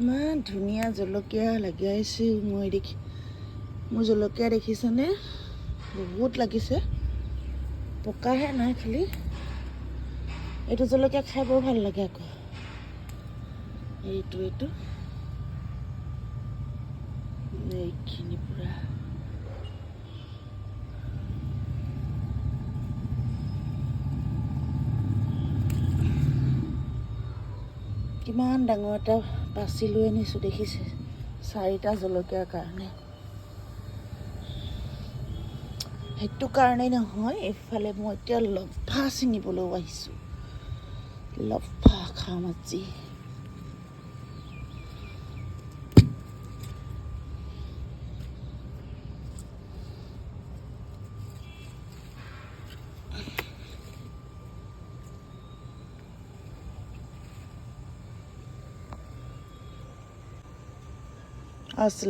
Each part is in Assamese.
ইমান ধুনীয়া জলকীয়া লাগি আছে। মোৰ জলকীয়া দেখিছেনে? বহুত লাগিছে, পকাহে নাই, খালি এইটো জলকীয়া খাই বৰ ভাল লাগে। আকৌ এইটো এইখিনি পুৰা কিমান ডাঙৰ এটা বাচি লৈ আনিছোঁ দেখিছে, 4টা জলকীয়াৰ কাৰণে। সেইটো কাৰণেই নহয়, এইফালে মই এতিয়া লফা ছিঙিবলৈ আহিছোঁ। লফা খাম আজি।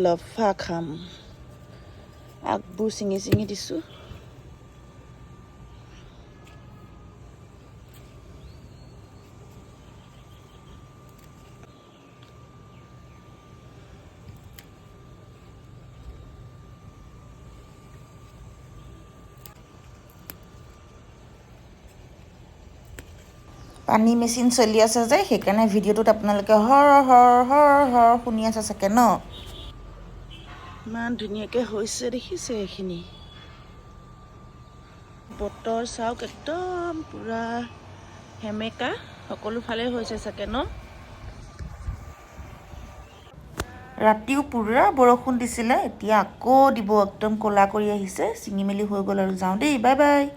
লফা খাম। আগবোৰ ছিঙি দিছোঁ। পানী মেচিন চলি আছে যে, সেইকাৰণে ভিডিঅ'টোত আপোনালোকে হৰ হৰ শুনি আছে চাগে ন? ইমান ধুনীয়াকৈ হৈছে দেখিছে এইখিনি। বতৰ চাওক, একদম পুৰা সেমেকা, সকলো ফালে হৈছে চাগে ন? ৰাতিও পুৰা বৰষুণ দিছিলে, এতিয়া আকৌ দিব, একদম ক'লা কৰি আহিছে। ছিঙি মেলি হৈ গ'ল আৰু, যাওঁ দেই, বাই বাই।